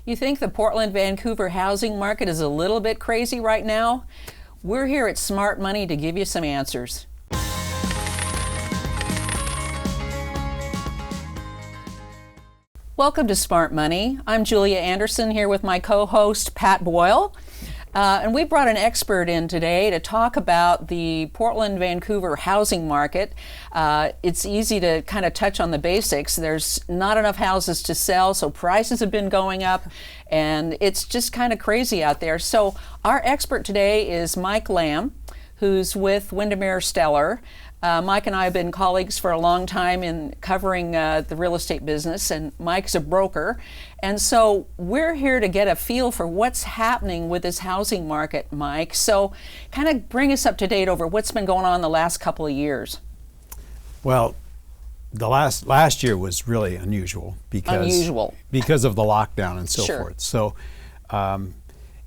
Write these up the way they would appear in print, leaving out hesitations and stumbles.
You think the Portland, Vancouver housing market is a little bit crazy right now? We're here at Smart Money to give you some answers. Welcome to Smart Money. I'm Julia Anderson here with my co-host Pat Boyle. And we brought an expert in today to talk about the Portland, Vancouver housing market. It's easy to kind of touch on the basics. There's not enough houses to sell, so prices have been going up, and it's just kind of crazy out there. So our expert today is Mike Lamb, who's with Windermere Stellar. Mike and I have been colleagues for a long time in covering the real estate business, and Mike's a broker. And so we're here to get a feel for what's happening with this housing market, Mike. So kind of bring us up to date over what's been going on the last couple of years. Well, the last year was really unusual because of the lockdown and so forth. So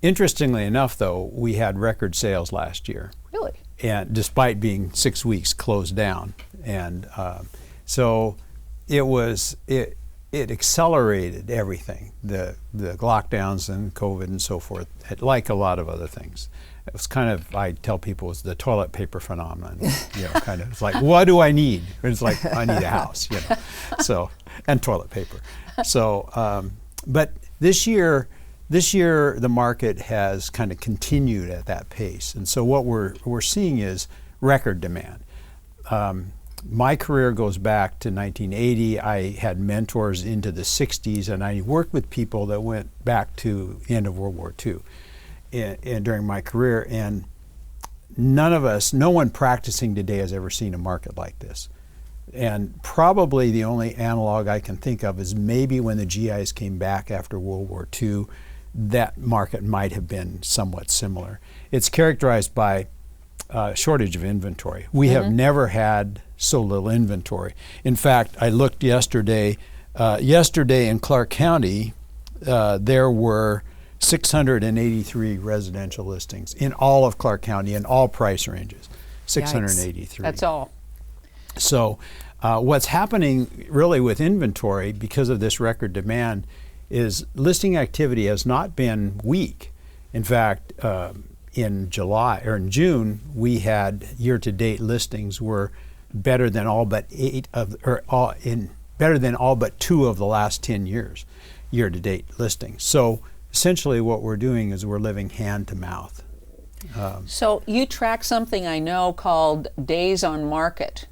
interestingly enough, though, we had record sales last year. Really? And despite being 6 weeks closed down, and so it accelerated everything, the lockdowns and COVID and so forth, like a lot of other things. It was kind of, I tell people, it's the toilet paper phenomenon. Kind of, it's like, what do I need? And it's like, I need a house, So, and toilet paper. So, but this year the market has kind of continued at that pace, and so what we're seeing is record demand. My career goes back to 1980. I had mentors into the 60s, and I worked with people that went back to the end of World War II and during my career, and no one practicing today has ever seen a market like this. And probably the only analog I can think of is maybe when the GIs came back after World War II, that market might have been somewhat similar. It's characterized by shortage of inventory. We have never had so little inventory. In fact, I looked yesterday in Clark County, there were 683 residential listings in all of Clark County in all price ranges. 683. That's all. So what's happening really with inventory because of this record demand is listing activity has not been weak. In fact, in June, we had year-to-date listings were better than all but two of the last 10 years, year-to-date listings. So essentially, what we're doing is we're living hand to mouth. So you track something I know called days on market.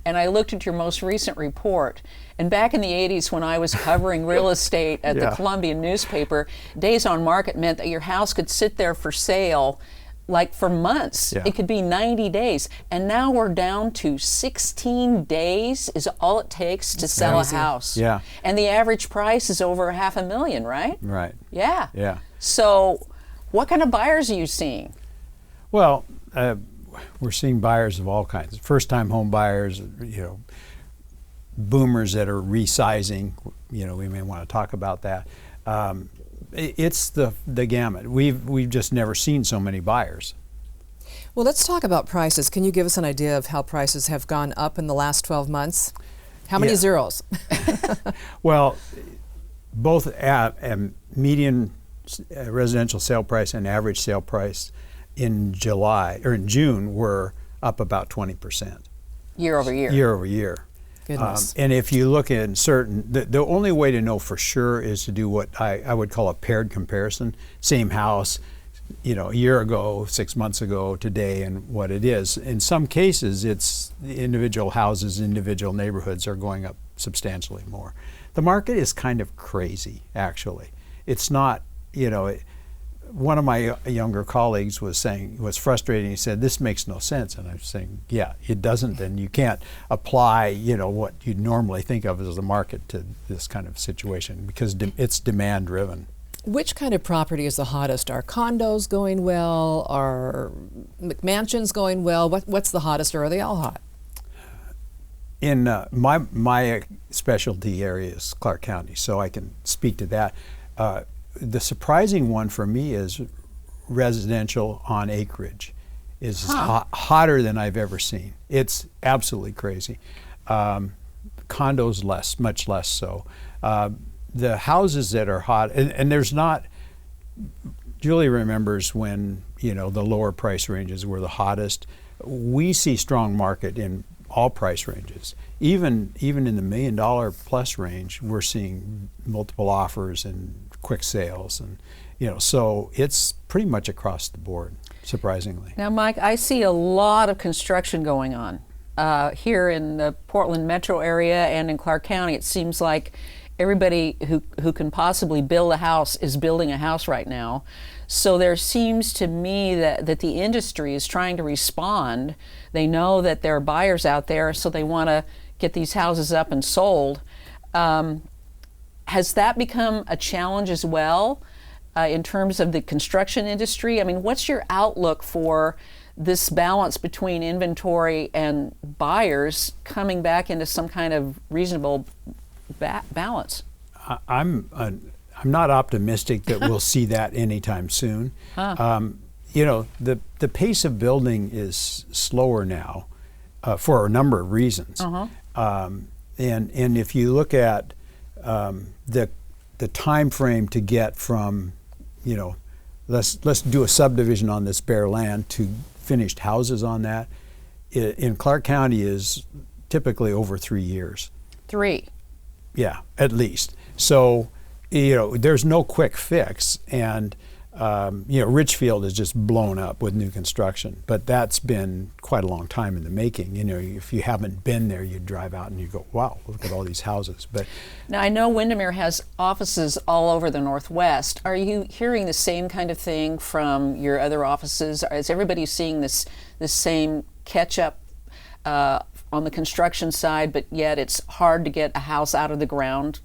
And I looked at your most recent report, and back in the 80s when I was covering real estate at the Columbian newspaper, days on market meant that your house could sit there for sale like for months. It could be 90 days. And now we're down to 16 days is all it takes to sell a house. Yeah. And the average price is over $500,000, right? Right. Yeah. Yeah. So what kind of buyers are you seeing? Well, we're seeing buyers of all kinds. First-time home buyers, boomers that are resizing. We may want to talk about that. It's the gamut. We've just never seen so many buyers. Well, let's talk about prices. Can you give us an idea of how prices have gone up in the last 12 months? How many zeros? Well, both median residential sale price and average sale price in June were up about 20%. Year over year. Year over year. Goodness. And if you look at the only way to know for sure is to do what I would call a paired comparison. Same house, a year ago, 6 months ago, today, and what it is. In some cases, it's the individual houses, individual neighborhoods are going up substantially more. The market is kind of crazy, actually. It's not, one of my younger colleagues was frustrated. He said, "This makes no sense." And I was saying, "Yeah, it doesn't. And you can't apply, what you'd normally think of as a market to this kind of situation because it's demand driven." Which kind of property is the hottest? Are condos going well? Are McMansions going well? What's the hottest, or are they all hot? In my specialty area is Clark County, so I can speak to that. The surprising one for me is residential on acreage is hotter than I've ever seen. It's absolutely crazy. Condos much less so. the houses that are hot, and there's not. Julie remembers when the lower price ranges were the hottest. We see strong market in all price ranges. Even in the $1 million plus range, we're seeing multiple offers and quick sales, and so it's pretty much across the board, surprisingly. Now, Mike, I see a lot of construction going on here in the Portland metro area and in Clark County. It seems like everybody who can possibly build a house is building a house right now. So there seems to me that the industry is trying to respond. They know that there are buyers out there, so they want to get these houses up and sold. Has that become a challenge as well in terms of the construction industry? I mean, what's your outlook for this balance between inventory and buyers coming back into some kind of reasonable balance? I'm not optimistic that we'll see that anytime soon. The pace of building is slower now for a number of reasons. And if you look at the time frame to get from, let's do a subdivision on this bare land to finished houses on that, in Clark County is typically over 3 years. 3. Yeah, at least. So, there's no quick fix, and Richfield is just blown up with new construction, but that's been quite a long time in the making. If you haven't been there, you drive out and you go, wow, look at all these houses. But now, I know Windermere has offices all over the Northwest. Are you hearing the same kind of thing from your other offices? Is everybody seeing this same catch-up on the construction side, but yet it's hard to get a house out of the ground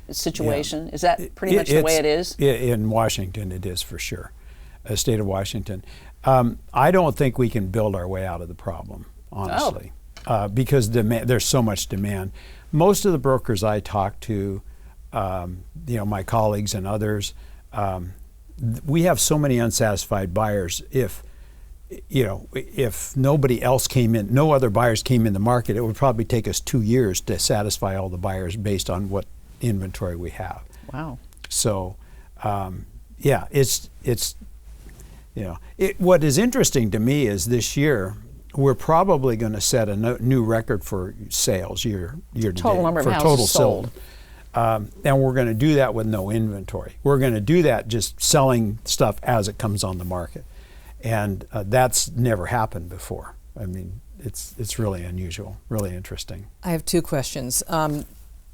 situation? Yeah. Is that pretty much the way it is? In Washington, it is for sure. The state of Washington. I don't think we can build our way out of the problem, honestly, because there's so much demand. Most of the brokers I talk to, my colleagues and others, we have so many unsatisfied buyers. If nobody else came in, no other buyers came in the market, it would probably take us 2 years to satisfy all the buyers based on what inventory we have. Wow. So, what is interesting to me is this year we're probably going to set a new record for sales year to total date, number of for houses total sold. And we're going to do that with no inventory. We're going to do that just selling stuff as it comes on the market. And that's never happened before. I mean, it's really unusual, really interesting. I have 2 questions.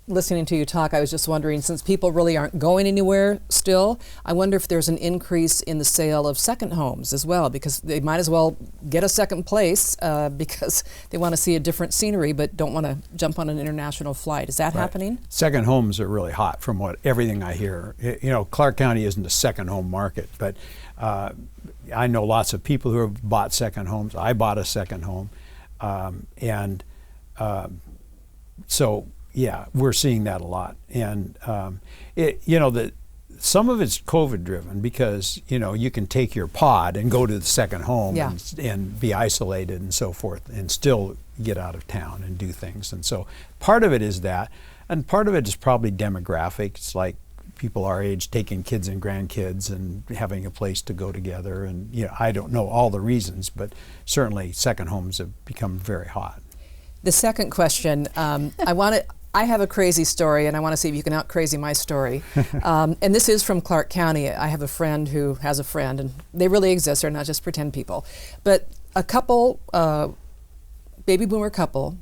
Listening to you talk, I was just wondering, since people really aren't going anywhere still, I wonder if there's an increase in the sale of second homes as well, because they might as well get a second place because they want to see a different scenery but don't want to jump on an international flight. Is that happening? Second homes are really hot from everything I hear. Clark County isn't a second home market, but I know lots of people who have bought second homes. I bought a second home. So yeah, we're seeing that a lot. And some of it's COVID driven because, you can take your pod and go to the second home and be isolated and so forth and still get out of town and do things. And so part of it is that, and part of it is probably demographic. It's like people our age taking kids and grandkids and having a place to go together. And I don't know all the reasons, but certainly second homes have become very hot. The second question, I have a crazy story, and I want to see if you can out-crazy my story. And this is from Clark County. I have a friend who has a friend, and they really exist. They're not just pretend people. But a couple, baby boomer couple,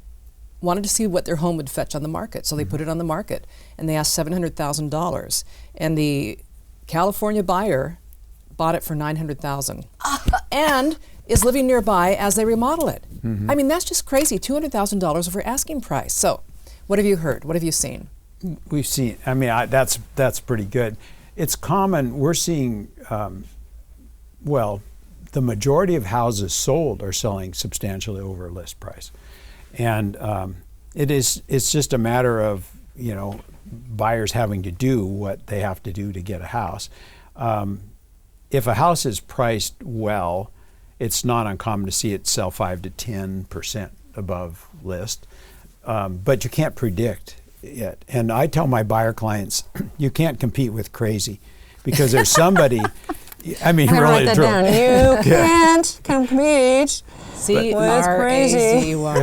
wanted to see what their home would fetch on the market. So they put it on the market, and they asked $700,000. And the California buyer bought it for $900,000 and is living nearby as they remodel it. Mm-hmm. I mean, that's just crazy, $200,000 over asking price. So what have you heard? What have you seen? We've seen, that's pretty good. It's common, we're seeing, the majority of houses sold are selling substantially over list price. And it's just a matter of, buyers having to do what they have to do to get a house. If a house is priced well, it's not uncommon to see it sell 5 to 10% above list. But you can't predict it. And I tell my buyer clients, you can't compete with crazy, because there's somebody. I mean, I'm gonna really write that true. down. You can't compete. C-R-A-Z-Y.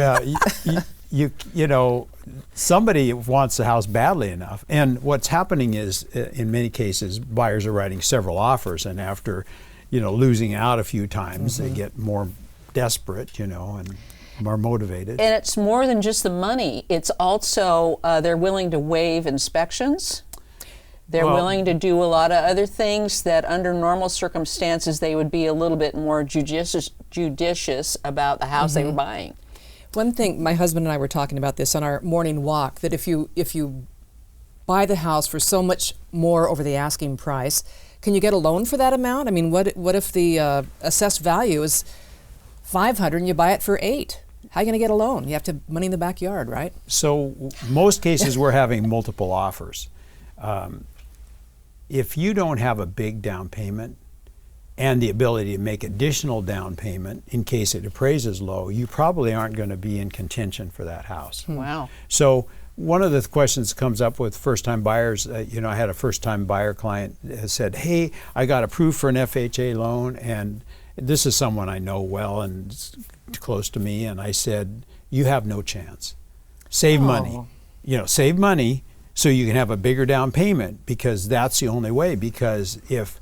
Yeah, you know, somebody wants the house badly enough, and what's happening is, in many cases, buyers are writing several offers, and after, losing out a few times, they get more desperate, and more motivated. And it's more than just the money. It's also they're willing to waive inspections. They're Well- willing to do a lot of other things that under normal circumstances they would be a little bit more judicious about the house they were buying. One thing, my husband and I were talking about this on our morning walk, that if you buy the house for so much more over the asking price, can you get a loan for that amount? I mean, what if the assessed value is $500 and you buy it for $800? How are you going to get a loan? You have to money in the backyard, right? So most cases we're having multiple offers. If you don't have a big down payment and the ability to make additional down payment in case it appraises low, you probably aren't going to be in contention for that house. Wow. So one of the questions that comes up with first-time buyers, I had a first-time buyer client said, hey, I got approved for an FHA loan, and this is someone I know well and is close to me, and I said, you have no chance. Save money. Save money so you can have a bigger down payment, because that's the only way. Because if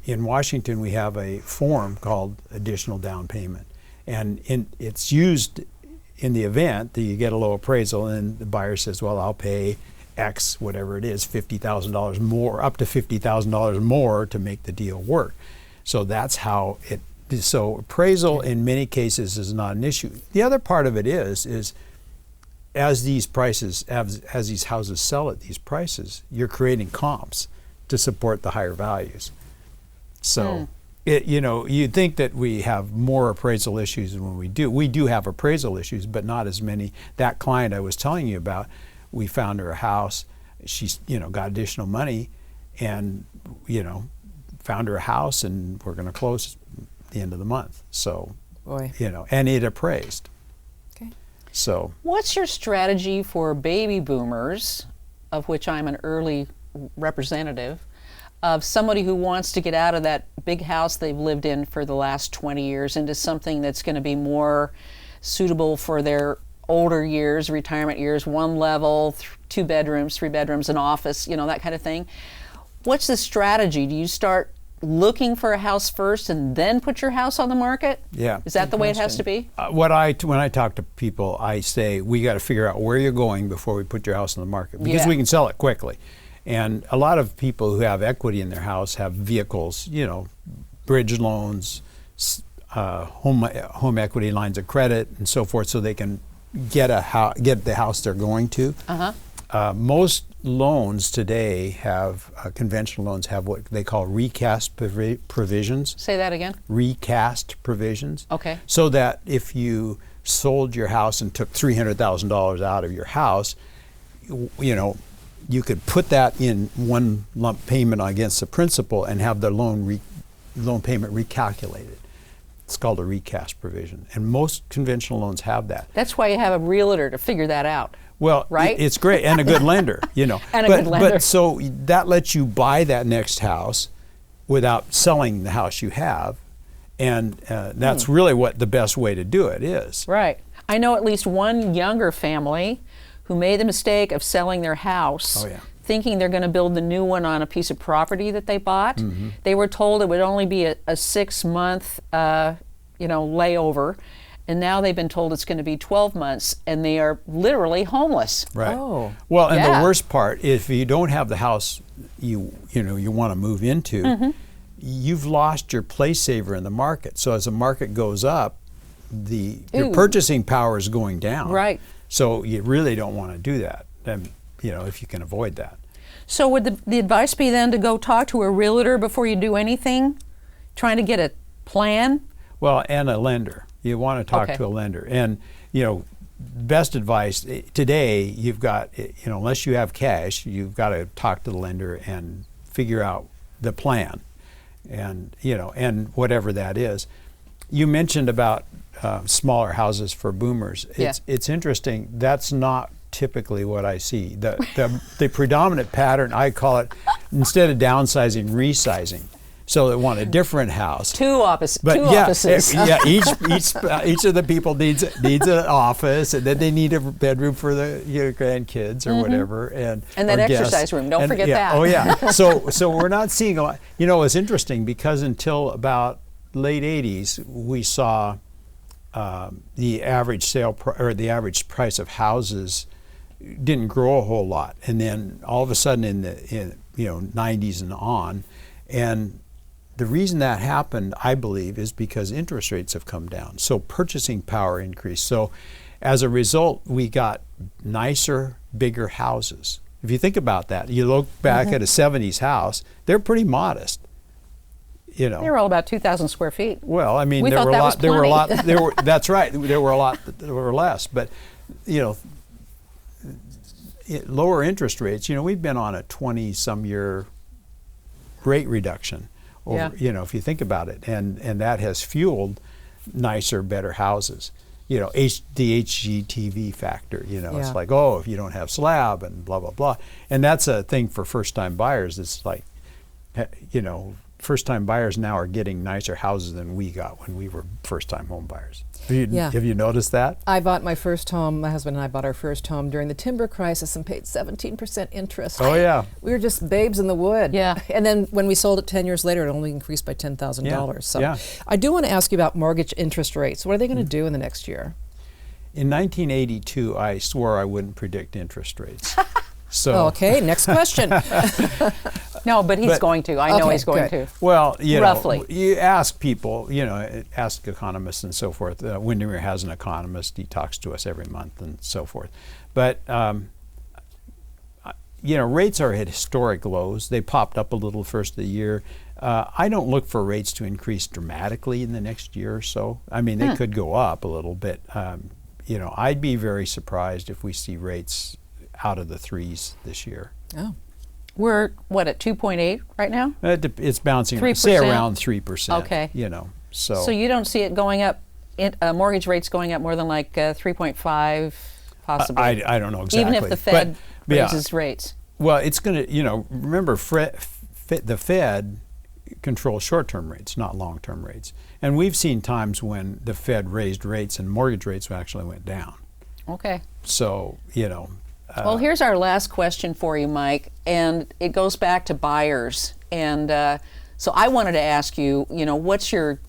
in Washington we have a form called additional down payment, and it's used in the event that you get a low appraisal and the buyer says, well, I'll pay X, whatever it is, $50,000 more, up to $50,000 more to make the deal work. So that's how it is. So appraisal in many cases is not an issue. The other part of it is as these prices, as these houses sell at these prices, you're creating comps to support the higher values. So, you'd think that we have more appraisal issues than when we do. We do have appraisal issues, but not as many. That client I was telling you about, we found her a house. She's, got additional money, and, found her a house, and we're going to close at the end of the month. So, Boy. And it appraised. Okay. So, What's your strategy for baby boomers, of which I'm an early representative, of somebody who wants to get out of that big house they've lived in for the last 20 years into something that's going to be more suitable for their older years, retirement years, one level, 2 bedrooms, 3 bedrooms, an office, that kind of thing? What's the strategy? Do you start looking for a house first and then put your house on the market? yeah. Is that the way it has to be? When I talk to people, I say we got to figure out where you're going before we put your house on the market, because Yeah. we can sell it quickly. And a lot of people who have equity in their house have vehicles, bridge loans, home equity lines of credit, and so forth, so they can get the house they're going to. Most loans today have conventional loans have what they call recast provisions. Say that again. Recast provisions. Okay. So that if you sold your house and took $300,000 out of your house, you could put that in one lump payment against the principal and have the loan payment recalculated. It's called a recast provision, and most conventional loans have that. That's why you have a realtor to figure that out. Well, right? It's great, and a good lender, And a good lender. But so that lets you buy that next house without selling the house you have, and that's really what the best way to do it is. Right. I know at least one younger family who made the mistake of selling their house, Oh, yeah. thinking they're going to build the new one on a piece of property that they bought. They were told it would only be a 6-month, layover, and now they've been told it's going to be 12 months, and they are literally homeless. Right. Oh. Well, and Yeah. the worst part, if you don't have the house you want to move into, you've lost your place saver in the market. So as the market goes up, your Ooh. purchasing power is going down. Right. So you really don't want to do that. If you can avoid that. So would the advice be then to go talk to a realtor before you do anything, trying to get a plan? Well, and a lender. You want to talk Okay. to a lender. And, best advice today, you've got, unless you have cash, you've got to talk to the lender and figure out the plan, and, and whatever that is. You mentioned about smaller houses for boomers. Yeah. It's interesting. That's not typically what I see. The predominant pattern, I call it, instead of downsizing, resizing. So they want a different house. Two But offices. each of the people needs an office, and then they need a bedroom for the grandkids or whatever, and that or guests. exercise room. Don't forget yeah, that. Oh yeah. So we're not seeing a lot. It's interesting because until about late '80s, we saw the average the average price of houses didn't grow a whole lot, and then all of a sudden in the '90s and on, and the reason that happened, I believe, is because interest rates have come down. So purchasing power increased. So as a result, we got nicer, bigger houses. If you think about that, you look back at a 70s house, they're pretty modest. They were all about 2,000 square feet. Well, I mean, We there thought were a that lot. was There were a lot. plenty. There were. That's right. There were a lot that were less. But lower interest rates. We've been on a 20-some year rate reduction. Over, if you think about it, and that has fueled nicer, better houses. The HGTV factor. It's like, oh, if you don't have slab and blah blah blah, and that's a thing for first-time buyers. It's like, first-time buyers now are getting nicer houses than we got when we were first-time home buyers. Have you noticed that? I bought my first home. My husband and I bought our first home during the timber crisis and paid 17% interest. Oh yeah. We were just babes in the wood. Yeah. And then when we sold it 10 years later, it only increased by $10,000. So Yeah. I do want to ask you about mortgage interest rates. What are they going to do in the next year? In 1982, I swore I wouldn't predict interest rates. So Okay, next question. No, but he's But- going to. I know Okay, he's going good. to. Well, Roughly. you ask people, ask economists and so forth. Windermere has an economist. He talks to us every month and so forth. But, rates are at historic lows. They popped up a little first of the year. I don't look for rates to increase dramatically in the next year or so. I mean, they could go up a little bit. I'd be very surprised if we see rates out of the threes this year. Oh. We're, at 2.8 right now? It's bouncing, 3%? say around 3%. Okay. So So you don't see it going up, mortgage rates going up more than like 3.5 possibly? I don't know exactly. Even if the Fed But, yeah. raises rates. Well, it's going to, remember, the Fed controls short-term rates, not long-term rates. And we've seen times when the Fed raised rates and mortgage rates actually went down. Okay. So, Well, here's our last question for you, Mike, and it goes back to buyers. And so I wanted to ask you, what's your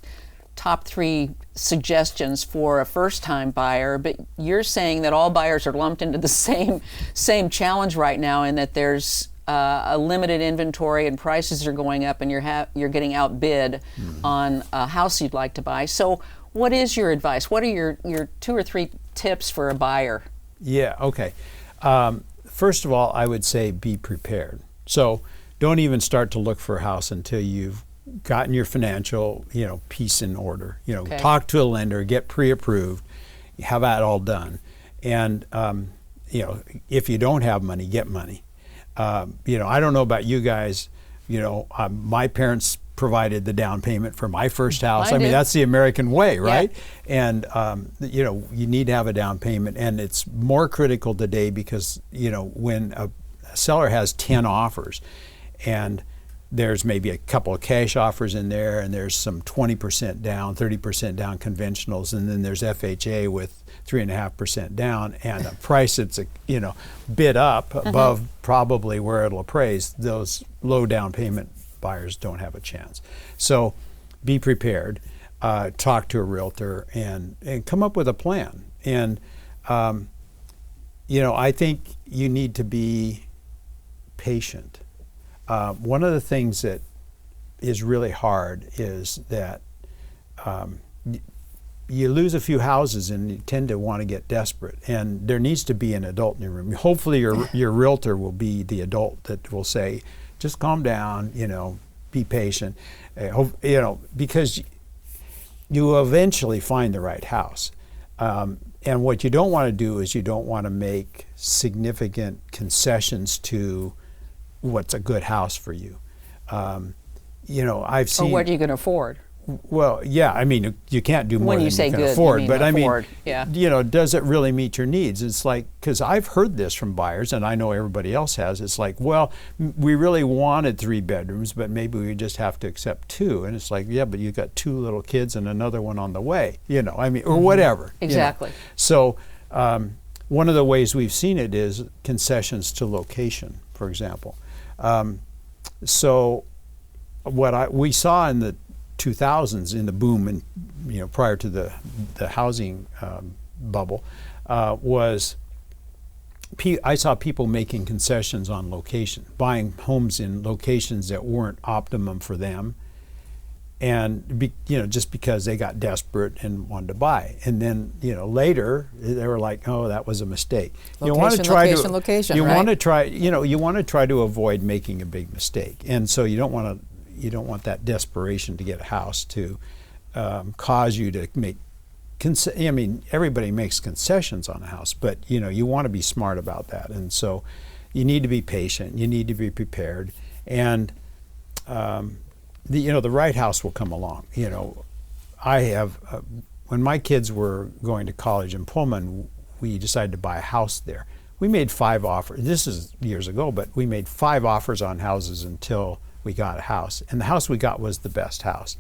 top 3 suggestions for a first-time buyer? But you're saying that all buyers are lumped into the same challenge right now, and that there's a limited inventory and prices are going up, and you're getting outbid on a house you'd like to buy. So, what is your advice? What are your 2 or 3 tips for a buyer? Yeah, okay. First of all, I would say be prepared. So don't even start to look for a house until you've gotten your financial, piece in order. Okay. Talk to a lender, get pre-approved, have that all done. And, if you don't have money, get money. I don't know about you guys, my parents provided the down payment for my first house. I mean, did. that's the American way, right? And, you need to have a down payment. And it's more critical today because, when a seller has 10 offers and there's maybe a couple of cash offers in there and there's some 20% down, 30% down conventionals, and then there's FHA with 3.5% down and a price that's, bid up above probably where it'll appraise, those low down payment buyers don't have a chance. So be prepared, talk to a realtor, and come up with a plan. And, I think you need to be patient. One of the things that is really hard is that you lose a few houses and you tend to want to get desperate. And there needs to be an adult in your room. Hopefully your realtor will be the adult that will say, just calm down, be patient, because you will eventually find the right house. And what you don't want to do is you don't want to make significant concessions to what's a good house for you. I've seen. Or what you can afford. Well, yeah, I mean, you can't do more When than you say you can good, you afford. mean But I afford, mean, yeah. you know, does it really meet your needs? It's like, because I've heard this from buyers, and I know everybody else has. It's like, well, we really wanted 3 bedrooms, but maybe we just have to accept 2. And it's like, yeah, but you got 2 little kids and another one on the way. You know, I mean, or whatever. you know. Exactly. So one of the ways we've seen it is concessions to location, for example. So what we saw in the 2000s in the boom and prior to the housing bubble was I saw people making concessions on location, buying homes in locations that weren't optimum for them, and just because they got desperate and wanted to buy. And then later they were like, oh, that was a mistake. You want to try location, right? want to try you want to try to avoid making a big mistake, and so you don't want that desperation to get a house to cause you to make. I mean, everybody makes concessions on a house, but you want to be smart about that, and so you need to be patient. You need to be prepared, and the right house will come along. I have when my kids were going to college in Pullman, we decided to buy a house there. We made 5 offers. This is years ago, but we made 5 offers on houses until we got a house, and the house we got was the best house.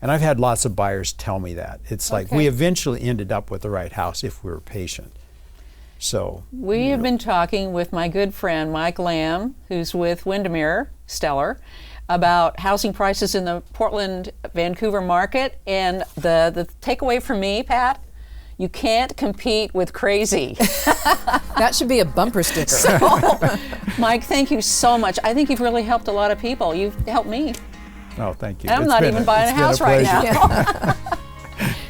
And I've had lots of buyers tell me that. It's like we eventually ended up with the right house if we were patient. So we have been talking with my good friend Mike Lamb, who's with Windermere Stellar, about housing prices in the Portland, Vancouver market. And the takeaway for me, Pat, you can't compete with crazy. That should be a bumper sticker. So, Mike, thank you so much. I think you've really helped a lot of people. You've helped me. Oh, thank you. And I'm not even buying a house right now.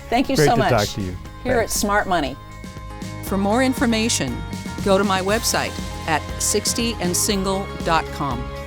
Thank you Great so to much. talk to you. Here Thanks. at Smart Money. For more information, go to my website at 60andsingle.com.